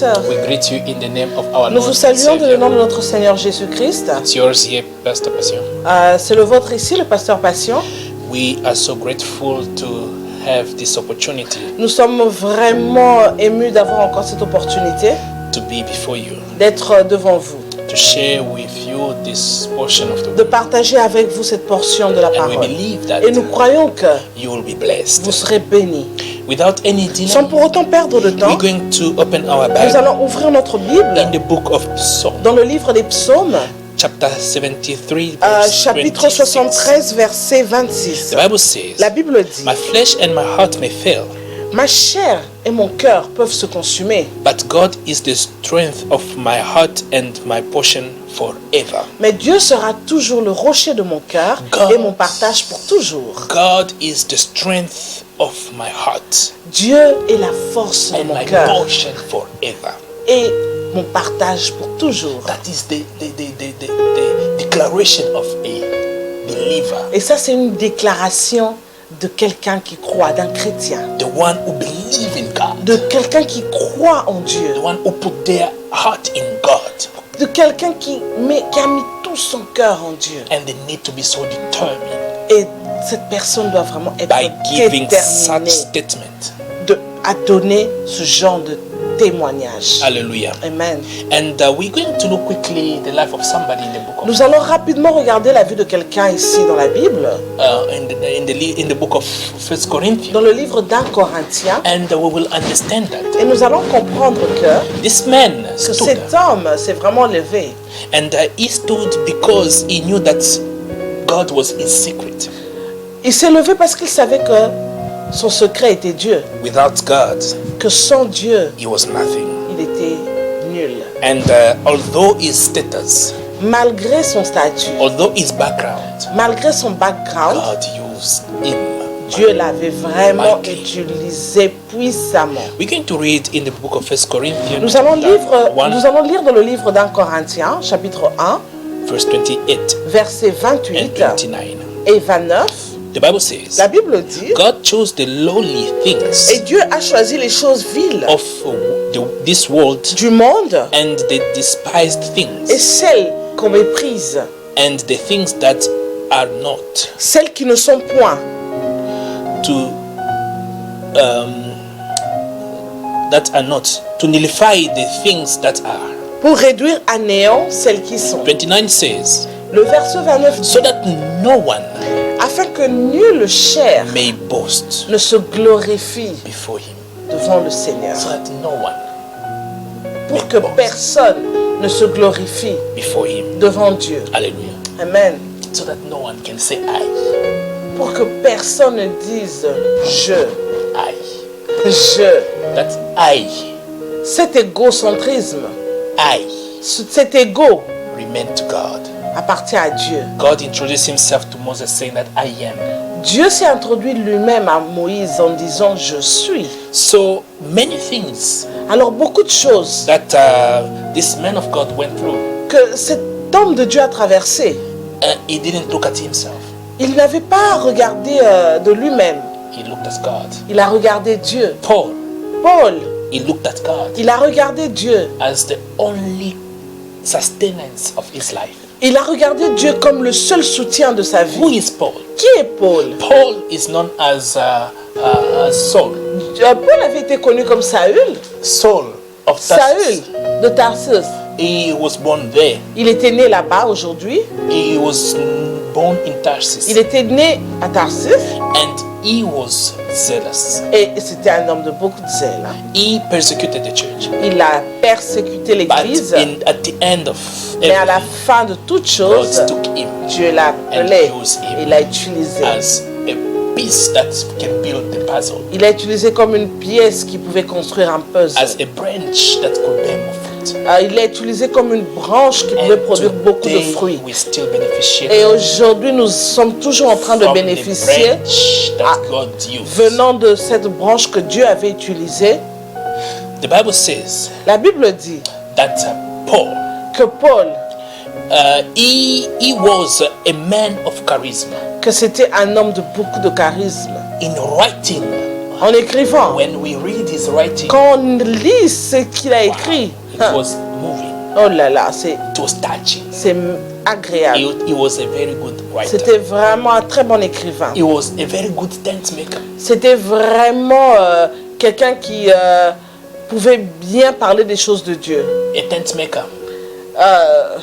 We greet you in the name of our Nous vous Lord and saluons dans le Savior. nom de notre Seigneur Jésus-Christ. It's yours here, Pastor Passion. C'est le vôtre ici, le pasteur Passion. We are so grateful to have this opportunity Nous sommes vraiment émus d'avoir encore cette opportunité to be before you, d'être devant vous, to share with you this portion of the de word. partager avec vous cette portion de la And we parole. believe that Et nous croyons que you will be blessed. vous serez bénis. Without any Sans delay, pour autant perdre de temps, we're going to open our nous Bible allons ouvrir notre Bible in the book of Psalm, dans le livre des psaumes, chapter 73, verse chapitre 26. 73, verset 26. The Bible says, La Bible dit, "My flesh and my heart may fail, ma chair et mon cœur peuvent se consumer, but God is the strength of my heart and my portion forever." mais Dieu sera toujours le rocher de mon cœur God. et mon partage pour toujours. God is the strength of my heart Dieu est la force de and mon my cœur portion forever. et mon partage pour toujours. That is the declaration of a believer, Et ça, c'est une déclaration de quelqu'un qui croit, d'un chrétien, the one who believes in God, de quelqu'un qui croit en Dieu, the one who put their heart in God, de quelqu'un qui a mis tout son cœur en Dieu. and they need to be so determined Et cette personne doit vraiment être by giving such déterminée statement. à donner ce genre de témoignage. Hallelujah. Amen. And we're going to look quickly the life of somebody in the book of Nous allons rapidement regarder la vie de quelqu'un ici dans la Bible, in the book of 1 Corinthians, dans le livre d'un Corinthien, and we will understand that et nous allons comprendre que this man stood, cet homme s'est vraiment levé. and he stood because he knew that God was his secret. Il s'est levé parce qu'il savait que son secret était Dieu, Without God, que sans Dieu, he was nothing. il était nul. And although his status, Malgré son statut, although his background, malgré son background, God used him. Dieu l'avait vraiment Mighty. utilisé puissamment. We're going to read in the book of 1 Corinthians, Nous allons chapter 1, lire dans le livre d'un Corinthien, chapitre 1, verse 28 versets and 28 29. et 29. The Bible says, La Bible dit, God chose the lowly things et Dieu a choisi les choses viles of this world du monde and the despised et things celles qu'on méprise, and the things that are not, celles qui ne sont point, to nullify the things that are. pour réduire à néant celles qui sont. 29 says, Le verset 29 dit, so that no one afin que nulle chair may boast ne se glorifie before him. devant le Seigneur, So that no one pour que personne ne se glorifie before him. devant Dieu. Hallelujah. Amen. So that no one can say I. Pour que personne ne dise je. That I, Cet égocentrisme, cet ego remain to God. appartient à Dieu. God introduced himself to Moses saying that I am. Dieu s'est introduit lui-même à Moïse en disant je suis. So many things Alors beaucoup de choses that this man of God went through, que cet homme de Dieu a traversé, he didn't look at himself. il n'avait pas regardé de lui-même. He looked at God. Il a regardé Dieu. Paul, Paul, he looked at God il a regardé Dieu. as the only sustenance of his life. Il a regardé Dieu comme le seul soutien de sa Who vie. is Paul? Qui est Paul? Paul is known as Saul. Paul avait été connu comme Saül. Saul of Saül Tarsus. de Tarsus. He was born there. Il était né là-bas aujourd'hui. He was born in Tarsus. Il était né à Tarsus And he was zealous. et c'était un homme de beaucoup de zèle. He persecuted the church. Il a persécuté But l'église, at the end of mais à la everything, fin de toute chose, God took him Dieu l'a appelé, and used him il l'a utilisé. as a piece that can build the puzzle, Il l'a utilisé comme une pièce qui pouvait construire un puzzle. as a branch that could bear more fruit. Il l'a utilisé comme une branche qui pouvait produire beaucoup de today fruits. we still beneficiate Et aujourd'hui, nous sommes toujours en train de from the bénéficier branch that God used. venant de cette branche que Dieu avait utilisée. The Bible says La Bible dit that Paul, que Paul, he was a man of charisma. que c'était un homme de beaucoup de charisme. In writing En écrivant. when we read his writing, Quand on lit ce qu'il a écrit, it was moving. oh là là, It was touching. c'est agréable. He was a very good writer. C'était vraiment un très bon écrivain. He was a very good tent maker. C'était vraiment quelqu'un qui pouvait bien parler des choses de Dieu. A tent maker.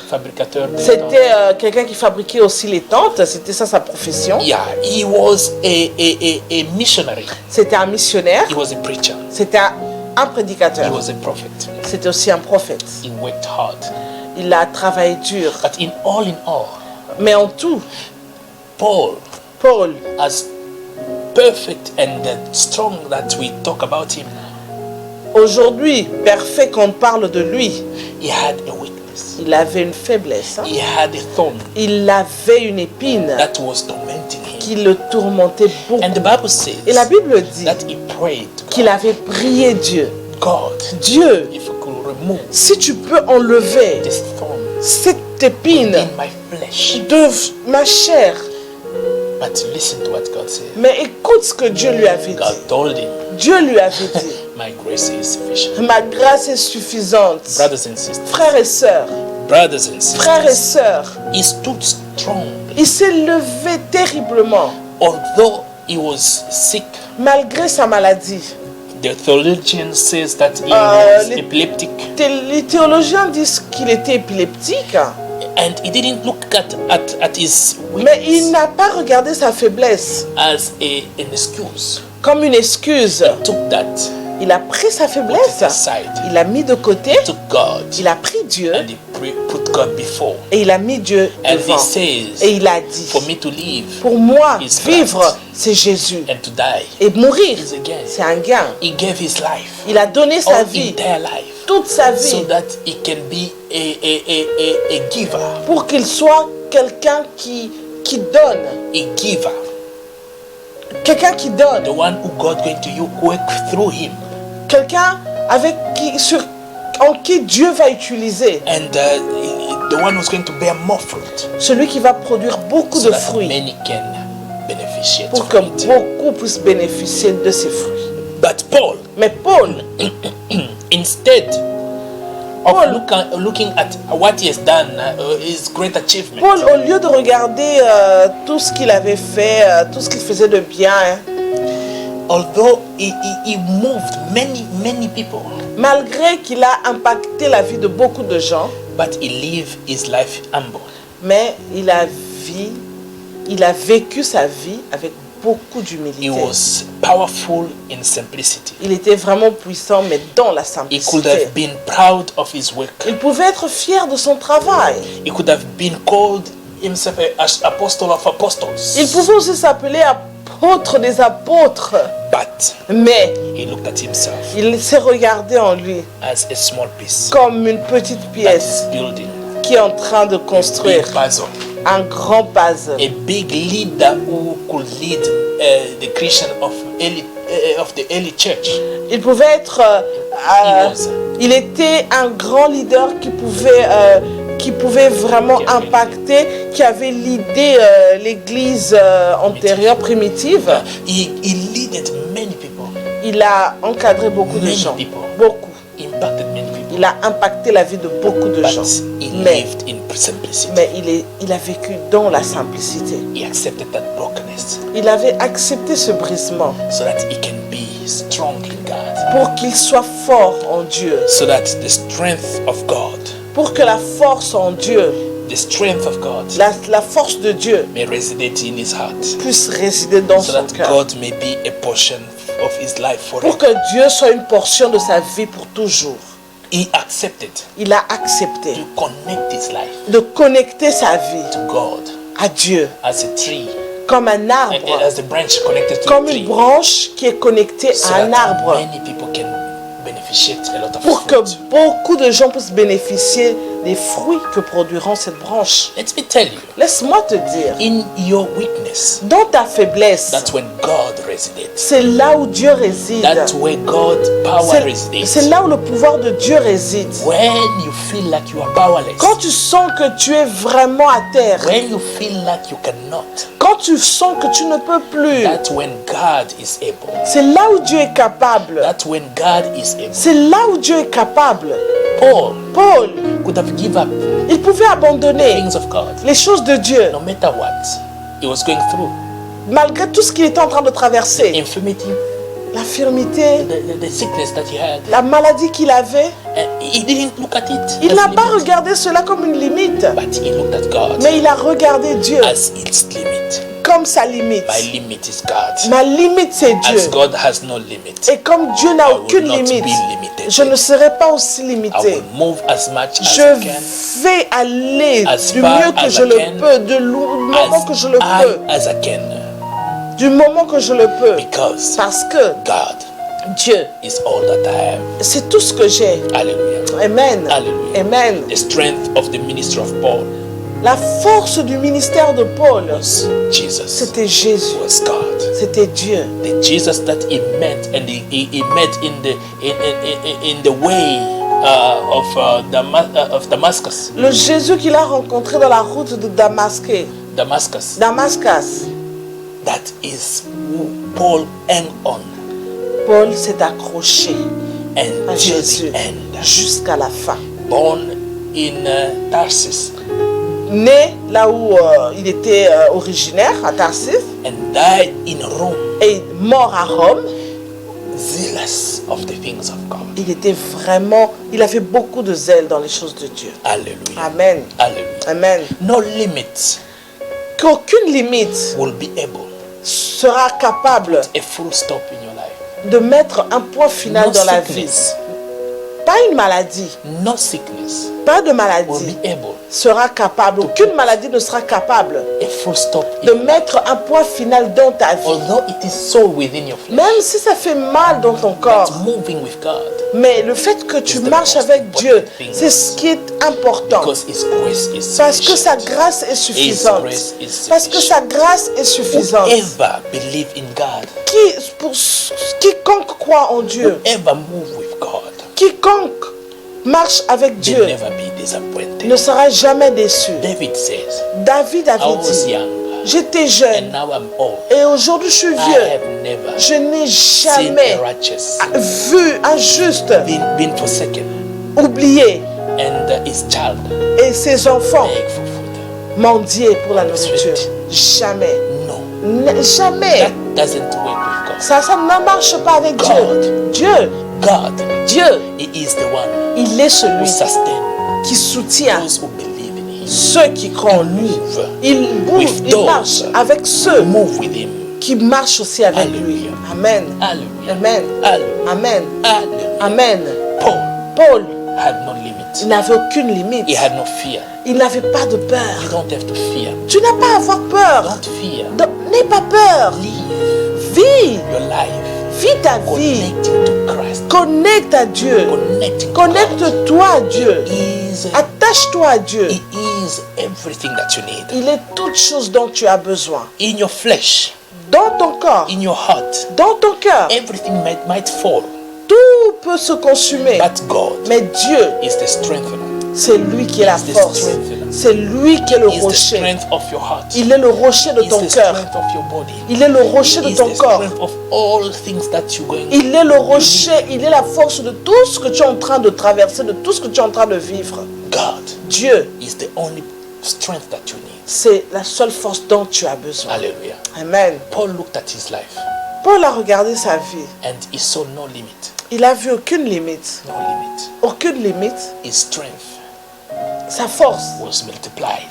Fabricateur de tentes. C'était quelqu'un qui fabriquait aussi les tentes. C'était ça sa profession. Yeah, he was a missionary. C'était un missionnaire. He was a preacher. C'était un He prédicateur. was a prophet. C'était aussi un prophète. He worked hard. Il a travaillé dur. But in all, Mais en tout, Paul, Paul, as perfect and strong that we talk about him, aujourd'hui, parfait qu'on parle de lui, he had a weakness. il avait une faiblesse. Hein. He had a thorn Il avait une épine that was tormenting him. qui le tourmentait beaucoup. And the Bible says Et la Bible dit that he prayed to qu'il avait prié Dieu. God, Dieu, if you could remove si tu peux enlever this thorn cette épine in my flesh. de ma chair. But listen to what God said. Mais écoute ce que Dieu lui avait God dit. told him, Dieu lui avait dit, my grace is sufficient. ma grâce est suffisante. Brothers and sisters, Frères et sœurs, brothers and frères et sisters, sœurs, he stood strong. il s'est levé terriblement Although he was sick, malgré sa maladie. the theologian says that he Uh, was let- epileptic, Les théologiens disent qu'il était épileptique, and he didn't look at his mais il weakness n'a pas regardé sa faiblesse as an excuse. comme une excuse. Took that, Il a pris sa put it faiblesse, aside, il l'a mis de côté, took God, il a pris Dieu and he put God before. et il a mis Dieu And he devant. says, Et il a dit, for me to live pour moi, is vivre, Christ. c'est Jésus. and to die Et mourir, is a gain. c'est un gain. He gave his life, Il a donné sa all vie, entire life, toute sa so vie, that he can be a giver, pour qu'il soit quelqu'un qui donne. a giver, Quelqu'un qui donne. the one who God going to work through him, Quelqu'un en qui Dieu va utiliser. and the one who's going to bear more fruit, Celui qui va produire beaucoup so de that fruits. many can beneficiate Pour que from it. beaucoup puissent bénéficier de ces fruits. But Paul, Mais Paul, instead of Paul, looking at what he has done, his great achievement, Paul, au lieu de regarder tout ce qu'il avait fait, tout ce qu'il faisait de bien, hein, although he moved many people, malgré qu'il a impacté la vie de beaucoup de gens, but he lived his life humble. mais il a vécu sa vie avec beaucoup He d'humilité. was powerful in simplicity. Il était vraiment puissant, mais dans la He could simplicité. have been proud of his work. Il pouvait être fier de son travail. He could have been called himself as apostle of apostles. Il pouvait aussi s'appeler apôtre des apôtres. But Mais he looked at himself il s'est regardé en lui as a small piece comme une petite that pièce is building qui est en train de construire big puzzle. un grand puzzle. A big leader who could lead the Christian of the early church. Il pouvait être... il était un grand leader qui pouvait vraiment impacter, qui avait l'idée l'église antérieure, primitive. He leaded many people, Il a encadré beaucoup de Many gens. people. Beaucoup. impacted many people. Il a impacté la vie de beaucoup de But gens. he Mais, lived in simplicity. il a vécu dans la simplicité. He accepted that brokenness Il avait accepté ce brisement so that he can be strong in God. pour qu'il soit fort en Dieu. So that the strength of God, Pour que la force en Dieu, the strength of God la force de Dieu may resonate in his heart. puisse résider dans So son that cœur. God may be a portion of his life Pour forever. que Dieu soit une portion de sa vie pour toujours. He accepted Il a accepté to connect his life de connecter sa vie to God à Dieu as a tree, comme un arbre, and as a branch connected to comme a une tree, branche qui est connectée so à un that arbre, many people can beneficiate a lot of pour que fruit. beaucoup de gens puissent bénéficier des fruits que produiront cette branche. Let me tell you, Laisse-moi te dire, in your weakness, dans ta faiblesse, that's when God resides. c'est là où Dieu réside. That's where God's power resides. C'est là où le pouvoir de Dieu réside. When you feel like you are powerless, Quand tu sens que tu es vraiment à terre, when you feel like you cannot, quand tu sens que tu ne peux plus, that's when God is able. c'est là où Dieu est capable. That's when God is able. C'est là où Dieu est capable. Paul Paul, could have given up il pouvait abandonner things of God, les choses de Dieu, no matter what he was going through. malgré tout ce qu'il était en train de traverser. Infirmity, L'infirmité, the sickness that he had. la maladie qu'il avait. He didn't look at it Il as n'a a pas limit, regardé cela comme une limite, but he looked at God mais il a regardé Dieu as its limit. comme sa limite. My limit is God. Ma limite, c'est Dieu. As God has no limit, Et comme Dieu n'a I will aucune not limite, be limited. je ne serai pas aussi I limité. will move as much as Je I can, vais aller As du far mieux que as je I le can, peux, du moment que je le as peux, high as I can, du moment que je le peux. because Parce que God Dieu, is all that I have. c'est tout ce que j'ai. Hallelujah. Amen. Hallelujah. Amen. The strength of the ministry of Paul La force du ministère de Paul, was Jesus, c'était Jésus, was God. c'était Dieu. The Jesus that he met, and he met in the way of Damascus. Le Jésus qu'il a rencontré dans la route de Damascus, Damascus. That is who Paul hung on Paul s'est accroché à until Jésus the end. jusqu'à la fin. Born in Tarsus Né là où il était originaire, à Tarsis, and died in Rome, et mort à Rome, zealous of the things of God. il avait beaucoup de zèle dans les choses de Dieu. Hallelujah. Amen. Hallelujah. Amen. No limit Qu'aucune limite will be able sera capable a full stop in your life. de mettre un point final No dans la vie. sickness, Pas une maladie, no sickness pas de will maladie be able sera capable, aucune maladie ne sera capable a full stop in de your life. mettre un point final dans ta vie. Although it is so within your flesh, Même si ça fait mal dans ton corps, but moving with God, mais le fait que tu It's the marches most avec important Dieu, thing. c'est ce qui est important. because His grace is Parce que sa sufficient. grâce est suffisante. grace is Parce que sa grâce est suffisante. Whoever believe in God, Quiconque croit en Dieu, whoever move with God, quiconque marche avec they Dieu, never be disappointed. ne sera jamais déçu. David says, David I avait was dit, young j'étais and jeune now I'm old. et aujourd'hui je suis I vieux. have never Je n'ai seen jamais a righteous vu un juste been forsaken oublié and his child et ses enfants beg for food. mendier pour la nourriture. Jamais. No, Jamais. that doesn't work with God. Ça ne marche pas avec Dieu. God. Dieu, God, Dieu, He is the one il est who celui sustains qui soutient those who believe in Him. ceux qui croient en lui. Move Il bouge, with il those marche avec ceux move with Him. qui marchent aussi avec lui. Hallelujah. Amen. Hallelujah. Amen. Hallelujah. Amen. Hallelujah. Amen. Paul Paul, had no limit. il n'avait aucune limite. He had no fear. Il n'avait pas de You peur. don't have to fear. Tu n'as pas à avoir peur. Don't fear. N'aie pas peur. Live Vis. your life. Vis ta vie. Connecting to Christ. Connecte à Dieu. Connecting to God. Connecte-toi à Dieu. He is, Attache-toi à Dieu. he is everything that you need. Il est toute chose dont tu as besoin. In your flesh, Dans ton corps, in your heart, dans ton cœur, everything might fall. tout peut se consumer. But God Mais Dieu, is the strengthener. c'est lui qui est la He's the force. strengthener. C'est lui qui est le He's the rocher. strength of your heart. Il est le rocher de He's ton the cœur. strength of your body. Il est le rocher de He's ton the corps. strength of all things that you're going Il est le rocher, il est la force de tout ce que tu es en train de traverser, de tout ce que tu es en train de vivre. God Dieu, is the only strength that you need. c'est la seule force dont tu as besoin. Hallelujah. Amen. Paul looked at his life Paul a regardé sa vie. and he saw no limit. Il a vu aucune limite. No limit. Aucune limite. His strength Sa force, was multiplied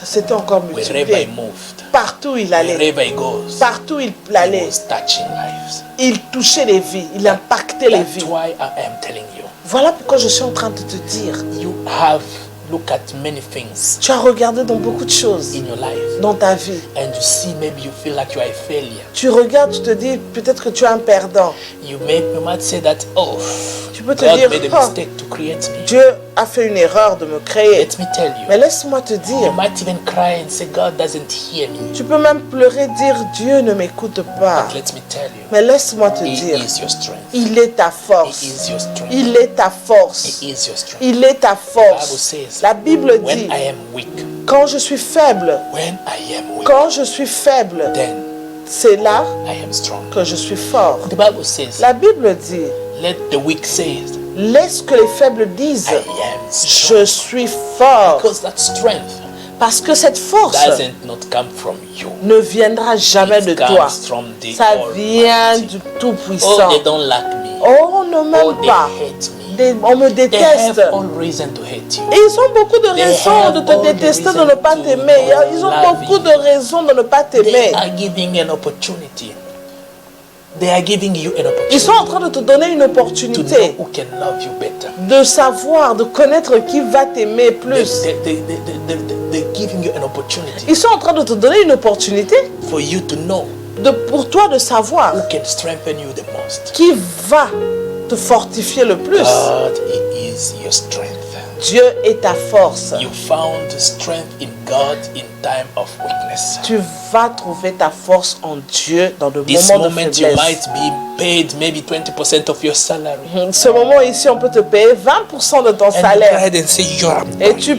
c'était encore wherever he multiplié. moved. Partout où il allait, Wherever he goes, partout où il he allait, was touching lives. il touchait les vies, il impactait les That's vies. why I am telling you. Voilà pourquoi je suis en train de te dire, You have looked at many things tu as regardé dans beaucoup de choses in your life dans ta vie. and you see maybe you feel like you are a failure. Tu regardes, tu te dis peut-être que tu es un perdant. You might say that, oh, Tu peux te God dire, made a oh, mistake to create me. Dieu a fait une erreur de me créer. Let me tell you. Mais laisse-moi te You dire, might even cry and say, God doesn't hear me. tu peux même pleurer, dire Dieu ne m'écoute pas. But let me tell you, Mais laisse-moi te He dire, is your strength. il est ta He force. is your strength. Il est ta force. He is your strength. Il est ta Bible force. says, La Bible dit, when I am weak, quand je suis faible, when I am weak, quand je suis faible, then c'est là I am strong. que je suis fort. The Bible says, La Bible dit, let the weak say, laisse que les faibles disent, I am strong. je suis fort. Because that strength Parce que cette force doesn't not come from you. ne viendra jamais de It toi. comes from the Ça vient Almighty. du Oh, Tout-Puissant. they don't like me. Oh, ne Oh, m'aime they pas. hate me. On me They have déteste. all reason to hate you. Et ils ont beaucoup de raisons de have te all the détester, de reason ne pas to t'aimer. Ils ont love beaucoup you. de raisons de ne pas They t'aimer. are giving an opportunity. They are giving you an Ils sont opportunity en train de te donner une to know opportunité who can love you better. de savoir, de connaître qui va t'aimer plus. They're giving you an opportunity Ils sont en train de te donner une opportunité for you to know pour toi de savoir who can strengthen you the most. qui va te fortifier le plus. God is your strength. Dieu est ta force. You found strength in God in time of weakness. Tu vas trouver ta force en Dieu dans le This moment de moment you faiblesse. might be paid maybe 20% of your salary. Ce moment ici, on peut te payer 20% de ton And you salaire. cried and say, you are Et tu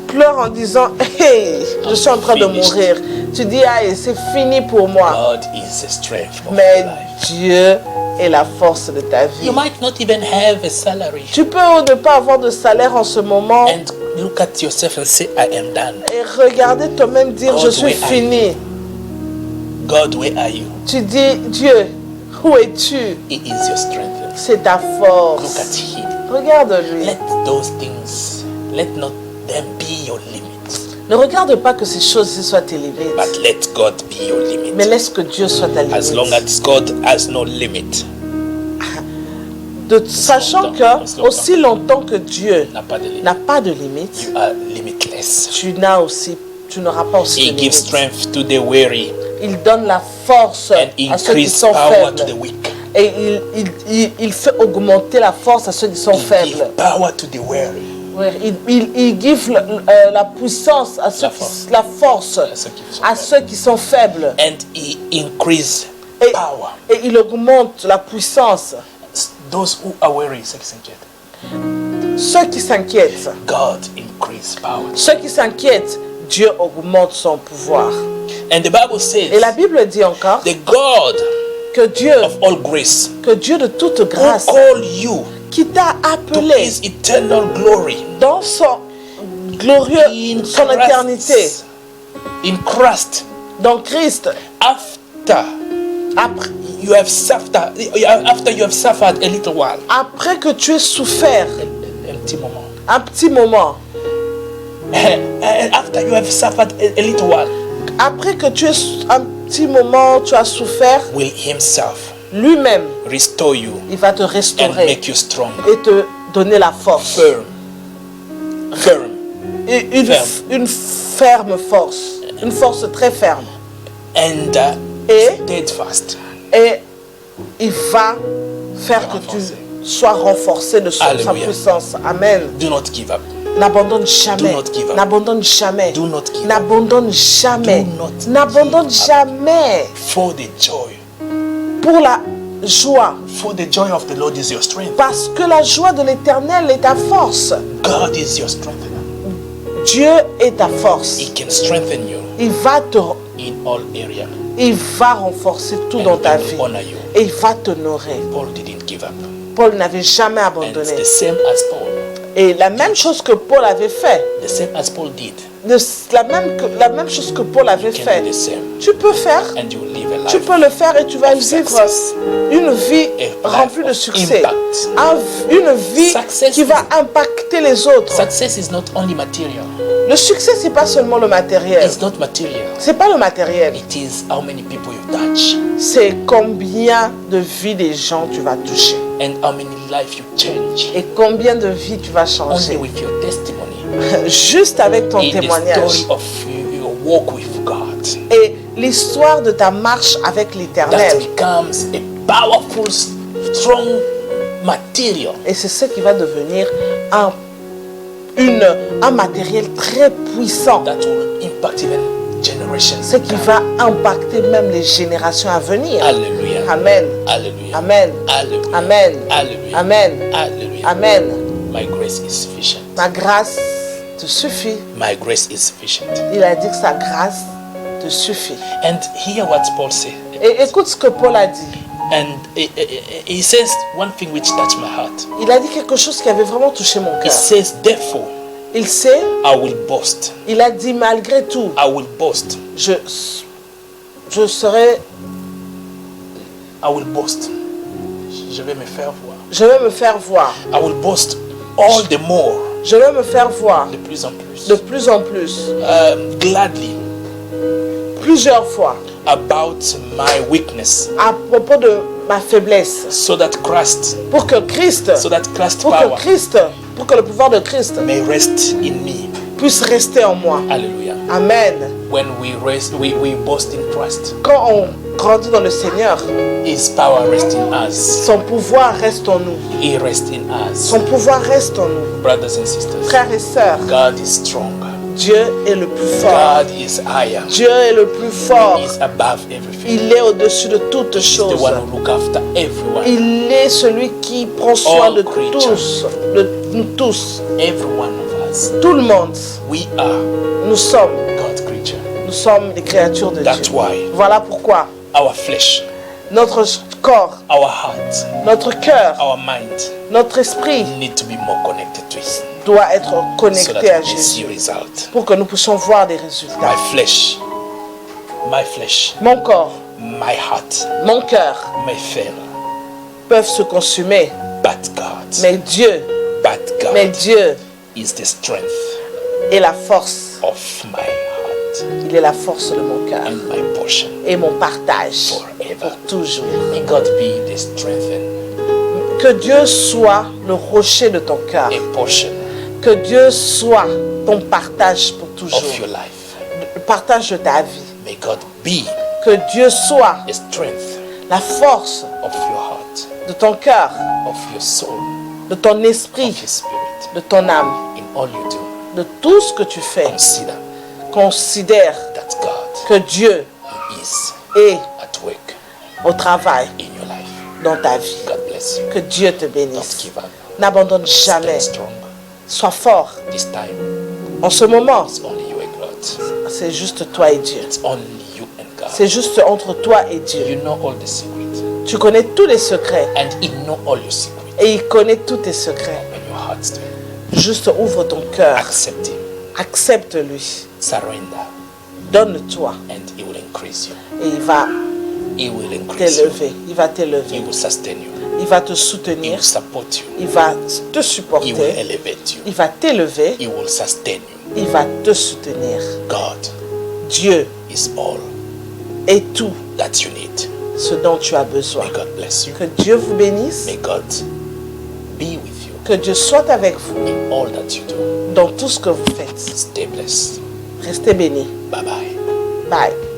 pleures en disant, hey, je suis en train de Finished. mourir. Tu dis, ah, c'est fini pour moi. God is the strength of Mais your life. Dieu est la force de ta vie. You might not even have a salary. Tu peux ne pas avoir de salaire en ce moment And look at yourself and say, I am done. et regarder toi-même dire, God, je suis where are fini. God, where are you? Tu dis, Dieu, où es-tu? He is your strength. C'est ta Look force. at him. Regarde-lui. Let those things, let not them be your limit. Ne regarde pas que ces choses soient tes limites, But let God be your limit. mais laisse que Dieu soit ta As long limite. as God has no limit, Sachant que aussi longtemps que Dieu n'a pas de limit. n'a pas de limite, You are limitless. tu n'auras pas aussi He de gives limite. strength to the weary Il donne la force and à ceux qui increase sont power to the faibles. weak. Et il fait augmenter la force à ceux qui sont He gives faibles. power to the weary. Ouais, il give la puissance à ceux La qui, force. la force À ceux qui sont à ceux qui sont faibles. And he increase Et, power. et il augmente la puissance. Those who are weary, c'est qui s'inquiètent. Ceux qui s'inquiètent, God increase power. ceux qui s'inquiètent, Dieu augmente son pouvoir. And the Bible Et says, la Bible dit encore the God que Dieu of all grace, de toute who grâce, call you qui t'a to appelé his eternal glory dans son glorieux, son éternité, in Christ, dans Christ, after après, you have suffered a little while, après que tu aies souffert un petit moment, un petit moment, and after you have suffered a little while, après que tu aies un petit moment, tu as souffert, will himself lui-même, restore you il va te and restaurer make you strong, et te donner la force. firm, Et une ferme force, une force très ferme. and Et, steadfast. et il va faire que tu Renforcé. sois renforcé de sa Alléluia. puissance. Amen. Do not give up. N'abandonne jamais. Do not give up. N'abandonne jamais. Do not give up. N'abandonne jamais. Do not N'abandonne give up. jamais. For the joy. Pour la joie. For the joy of the Lord is your strength. Parce que la joie de l'Éternel est ta force. God is your strength. Dieu est ta force. He can strengthen you Il va in all areas. il va renforcer tout dans ta vie. Honor you. Et il va t'honorer. Paul didn't give up. Paul n'avait jamais And it's abandonné. the same as Paul. Et la même chose que Paul avait fait, The same as Paul did. la même chose que Paul avait Can fait, do the same. tu peux faire. And you will live a Tu life peux le faire et tu vas vivre success. une vie A remplie life de of succès. impact. Une vie Success qui va impacter les autres. Success is not only material. Le succès, c'est pas seulement le matériel. It's not material. C'est pas le matériel. It is how many people you touch C'est combien de vies des gens tu vas toucher. and how many lives you change. Et combien de vies tu vas Only changer. with your testimony. Juste avec ton In the témoignage. story of your walk with God. Et l'histoire de ta marche avec That l'Éternel. becomes a powerful, strong material Et c'est ce qui va devenir un matériel très puissant. that will impact even generations. Ce qui va impacter même les générations à venir. Hallelujah. Amen. Hallelujah. Amen. Hallelujah. Amen. Hallelujah. Amen. Hallelujah. Amen. My grace is sufficient. Ma grâce te suffit. My grace is sufficient. Il a dit que sa grâce te suffit. And hear what Paul said. Et écoute ce que Paul a dit. And he says one thing which touched my heart. Il a dit quelque chose qui avait vraiment touché mon He cœur. says, therefore, Il sait, I will boast. il a dit malgré tout, I will boast. je serai, I will boast. Je vais me faire voir. je vais me faire voir. I will boast all the more. Je vais me faire voir De plus en plus. de plus en plus, Gladly plusieurs fois, about my weakness. à propos de ma faiblesse. So that Christ, Pour que Christ, pour que le pouvoir de Christ may rest in me. puisse rester en moi. Hallelujah. Amen. When we boast in Christ, Quand on grandit dans le Seigneur, His power rests in us. son pouvoir reste en nous. He rests in us. Son pouvoir reste en nous. Brothers and sisters, Frères et sœurs, God is strong. Dieu est le plus fort. God is higher. Dieu est le plus fort. He is above everything. Il est au-dessus de toutes He's the choses. one who looks after everyone. Il est celui qui prend soin All de creatures. tous, de nous tous, Every one of us. tout le monde. We are Nous sommes des créatures de That's Dieu. why Voilà pourquoi our flesh, notre corps, our heart, notre cœur, our mind notre esprit need to be more connected to Him doit être so connecté that à we may see Jésus result. pour que nous puissions voir des résultats. My flesh, Mon corps, my heart mon cœur may fail, peuvent se consumer, but God, mais Dieu is the strength est la force. of my heart Il est la force de mon cœur and my portion et mon partage forever. pour toujours. May God be the strength and Que Dieu soit le rocher de ton cœur. a portion Que Dieu soit ton partage pour toujours. of your life. Le partage de ta vie. May God be Que Dieu soit the strength la force of your heart, de ton cœur, of your soul, de ton esprit, of your spirit. de ton âme, In all you do, de tout ce que tu fais. consider Considère that God que Dieu is est at work au travail in your life. dans ta vie. God bless you. Que Dieu te Don't bénisse. give up. N'abandonne Stand jamais. strong. Sois fort. This time, En ce moment, it's only you and God. c'est juste toi et Dieu. It's only you and God. C'est juste entre toi et Dieu. You know all the secrets, Tu connais tous les secrets and He know all your secrets. et il connaît tous tes secrets. When your heart's to Him, Juste ouvre ton cœur. accept Him, Accepte-lui. surrender, Donne-toi. and He will increase you. Et il va He will increase you. t'élever. Il va He t'élever. will sustain you. Il va te He soutenir. will support you. Il va te He will supporter. elevate you. Il va t'élever. He will sustain you. Il va te soutenir. God Dieu is all est tout that you need. ce dont tu as besoin. May God bless you. Que Dieu vous bénisse. May God be with you Que Dieu soit avec vous in all that you do. dans tout ce que vous faites. Stay blessed. Restez bénis. Bye bye. Bye.